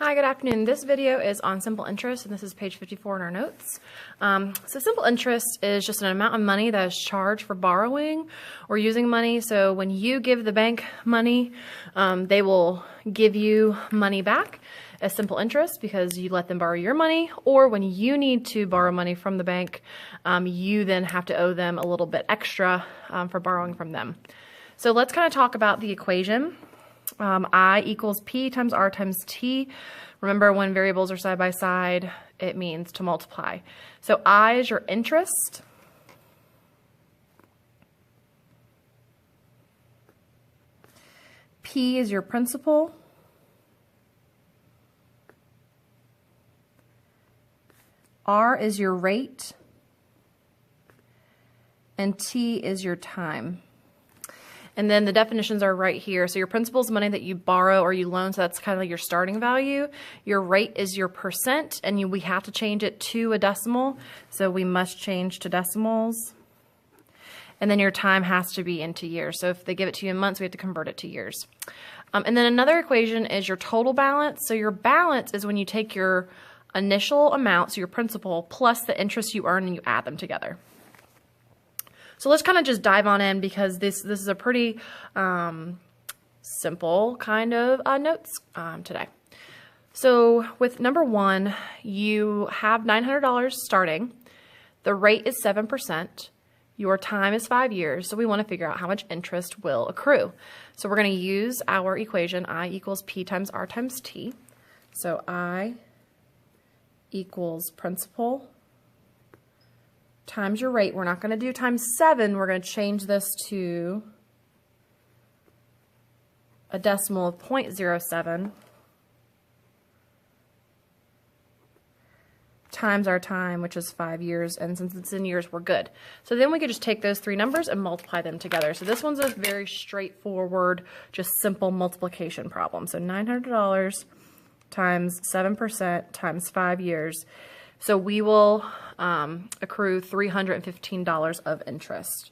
Hi, good afternoon. This video is on simple interest, and this is page 54 in our notes. So simple interest is just an amount of money that is charged for borrowing or using money. So when you give the bank money, they will give you money back as simple interest because you let them borrow your money, or when you need to borrow money from the bank, you then have to owe them a little bit extra for borrowing from them. So let's kind of talk about the equation. I equals P times R times T. Remember, when variables are side by side, it means to multiply. So I is your interest. P is your principal. R is your rate. And T is your time. And then the definitions are right here. So your principal is money that you borrow or you loan, so that's kind of like your starting value. Your rate is your percent, and we have to change it to a decimal, so we must change to decimals. And then your time has to be into years. So if they give it to you in months, we have to convert it to years. And then another equation is your total balance. So your balance is when you take your initial amount, so your principal, plus the interest you earn, and you add them together. So let's kind of just dive on in because this is a pretty simple kind of notes today. So with number one, you have $900 starting. The rate is 7%. Your time is 5 years. So we want to figure out how much interest will accrue. So we're going to use our equation I equals P times R times T. So I equals principal times your rate. We're not going to do times 7. We're going to change this to a decimal of 0.07 times our time, which is 5 years. And since it's in years, we're good. So then we could just take those three numbers and multiply them together. So this one's a very straightforward, just simple multiplication problem. So $900 times 7% times 5 years. So we will accrue $315 of interest.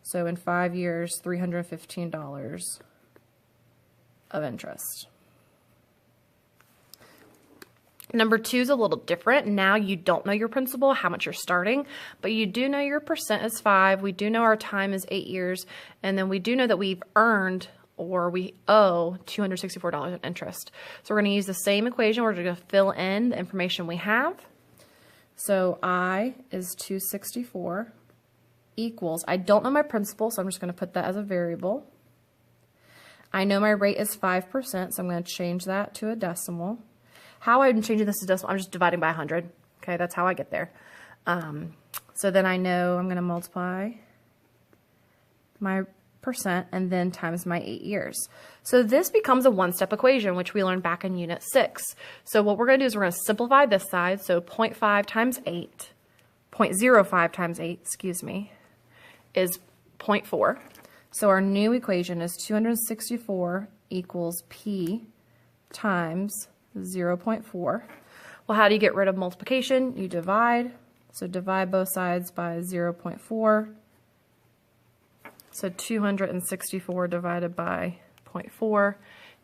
So in 5 years, $315 of interest. Number two is a little different. Now you don't know your principal, how much you're starting, but you do know your percent is 5. We do know our time is 8 years. And then we do know that we've earned or we owe $264 in interest. So we're going to use the same equation. We're going to fill in the information we have. So I is 264 equals, I don't know my principal, so I'm just going to put that as a variable. I know my rate is 5%, so I'm going to change that to a decimal. How I'm changing this to decimal, I'm just dividing by 100. Okay, that's how I get there. So then I know I'm going to multiply my percent and then times my 8 years. So this becomes a one-step equation, which we learned back in Unit 6. So what we're going to do is we're going to simplify this side. So 0.5 times 8, 0.05 times 8, excuse me, is 0.4. So our new equation is 264 equals P times 0.4. Well, how do you get rid of multiplication? You divide. So divide both sides by 0.4. So 264 divided by 0.4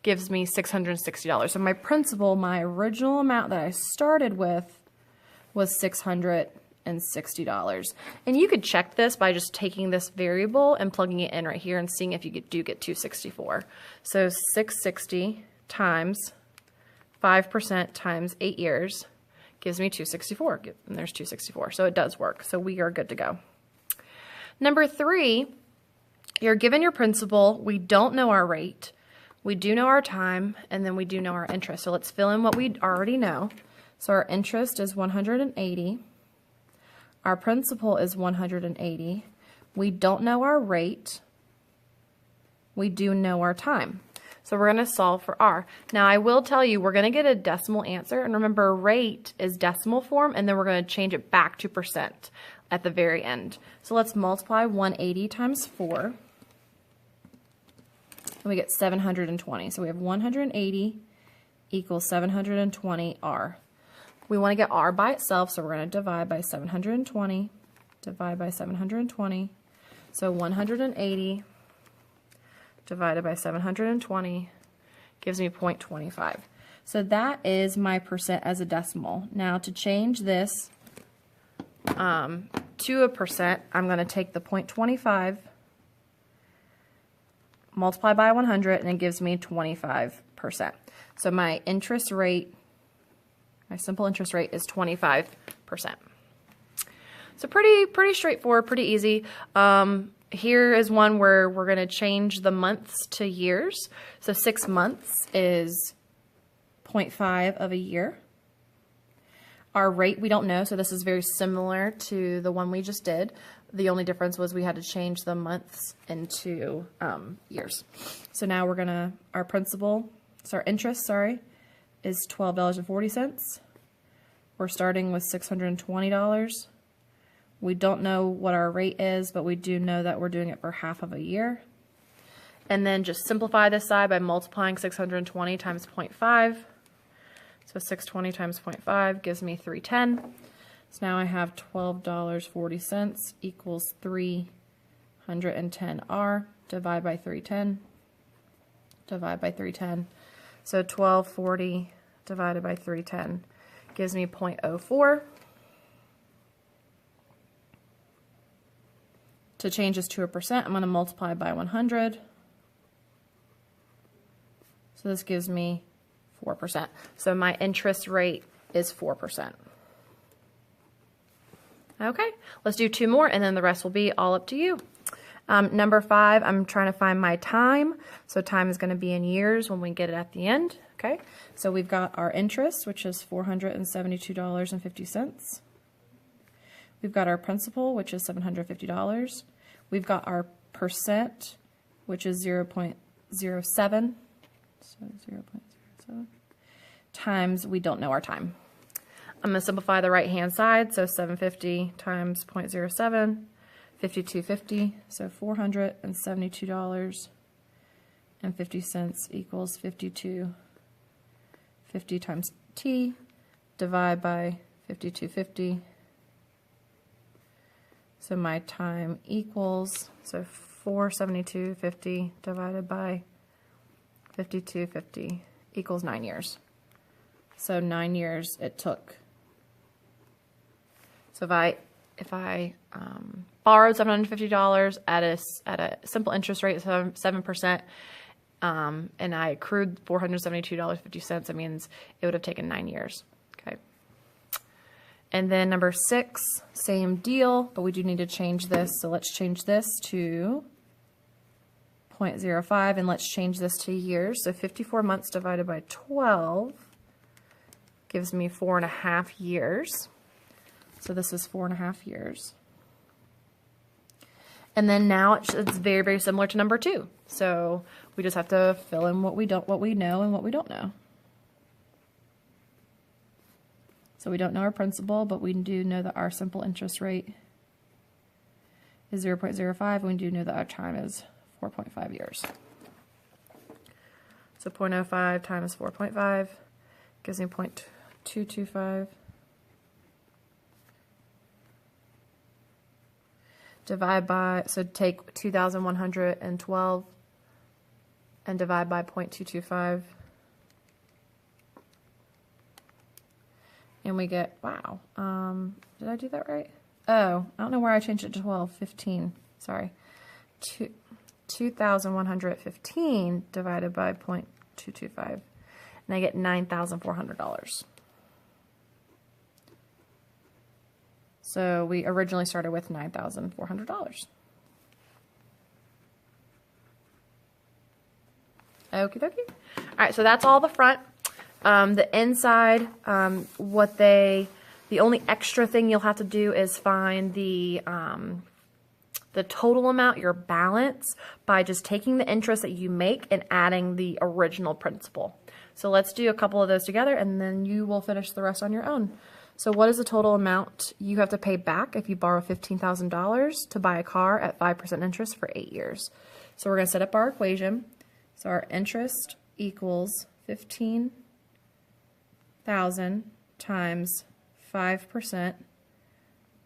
gives me $660. So my principal, my original amount that I started with was $660. And you could check this by just taking this variable and plugging it in right here and seeing if you do get 264. So 660 times 5% times 8 years gives me 264. And there's 264. So it does work. So we are good to go. Number three, you're given your principal, we don't know our rate, we do know our time, and then we do know our interest. So let's fill in what we already know. So our interest is 180, our principal is 180, we don't know our rate, we do know our time. So we're going to solve for R. Now I will tell you, we're going to get a decimal answer, and remember rate is decimal form, and then we're going to change it back to percent at the very end. So let's multiply 180 times 4. And we get 720. So we have 180 equals 720 R. We want to get R by itself, so we're going to divide by 720, divide by 720. So 180 divided by 720 gives me 0.25. So that is my percent as a decimal. Now to change this to a percent, I'm going to take the 0.25, multiply by 100, and it gives me 25%. So my interest rate, my simple interest rate is 25%. So pretty straightforward, pretty easy. Here is one where we're going to change the months to years. So 6 months is 0.5 of a year. Our rate, we don't know, so this is very similar to the one we just did. The only difference was we had to change the months into years. So now we're gonna, our principal, so our interest, sorry, is $12.40. We're starting with $620. We don't know what our rate is, but we do know that we're doing it for half of a year. And then just simplify this side by multiplying 620 times 0.5. So 620 times 0.5 gives me 310. So now I have $12.40 equals 310R. Divide by 310. Divide by 310. So 1240 divided by 310 gives me 0.04. To change this to a percent, I'm going to multiply by 100. So this gives me 4%. So my interest rate is 4%. Okay, let's do 2 more and then the rest will be all up to you. Number 5, I'm trying to find my time. So time is going to be in years when we get it at the end. Okay, so we've got our interest, which is $472.50. We've got our principal, which is $750. We've got our percent, which is 0.07. So 0.07 times, we don't know our time. I'm going to simplify the right-hand side, so 750 times 0.07, 5250, so $472.50 equals 5250 times T, divide by 5250. So my time equals, so 472.50 divided by 5250 equals 9 years. So 9 years it took. So if I borrowed $750 at a simple interest rate of 7%, and I accrued $472.50, that means it would have taken 9 years. Okay. And then number 6, same deal, but we do need to change this. So let's change this to 0.05, and let's change this to years. So 54 months divided by 12 gives me 4.5 years. So this is 4.5 years. And then now it's very, very similar to number 2. So we just have to fill in what we know and what we don't know. So we don't know our principal, but we do know that our simple interest rate is 0.05, and we do know that our time is 4.5 years. So 0.05 times 4.5 gives me 0.225. Divide by, so take 2,112 and divide by 0.225. And we get, wow, did I do that right? Oh, I don't know where I changed it to 15, sorry. 2,115 divided by 0.225, and I get $9,400. So we originally started with $9,400. Okie dokie. All right, so that's all the front. The inside, the only extra thing you'll have to do is find the total amount, your balance, by just taking the interest that you make and adding the original principal. So let's do a couple of those together and then you will finish the rest on your own. So what is the total amount you have to pay back if you borrow $15,000 to buy a car at 5% interest for 8 years? So we're going to set up our equation. So our interest equals 15,000 times 5%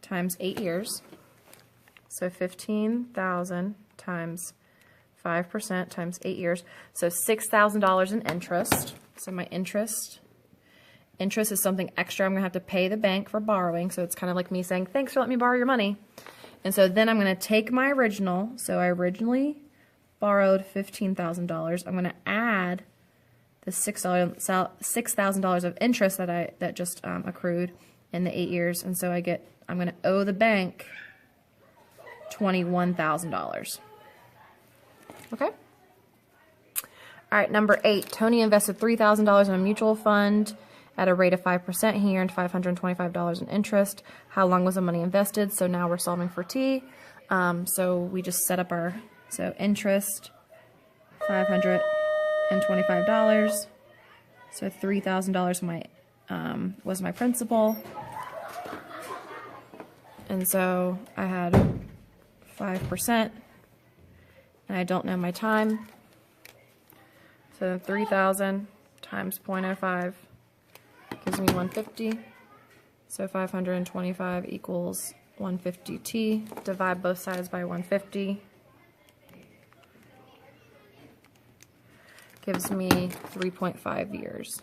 times 8 years. So 15,000 times 5% times 8 years. So $6,000 in interest. So my interest. Interest is something extra I'm going to have to pay the bank for borrowing. So it's kind of like me saying, thanks for letting me borrow your money. And so then I'm going to take my original. So I originally borrowed $15,000. I'm going to add the $6,000 of interest that just accrued in the 8 years. And so I'm going to owe the bank $21,000. Okay. All right, number 8, Tony invested $3,000 in a mutual fund at a rate of 5%. He earned $525 in interest. How long was the money invested? So now we're solving for T. So we just set up so interest, $525. So $3,000 was my principal. And so I had 5%, and I don't know my time. So 3,000 times 0.05 gives me 150. So 525 equals 150t. Divide both sides by 150. Gives me 3.5 years.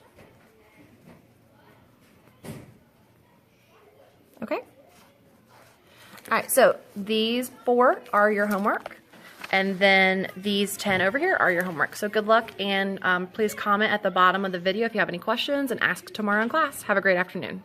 Okay? All right, so these 4 are your homework, and then these 10 over here are your homework. So good luck, and please comment at the bottom of the video if you have any questions and ask tomorrow in class. Have a great afternoon.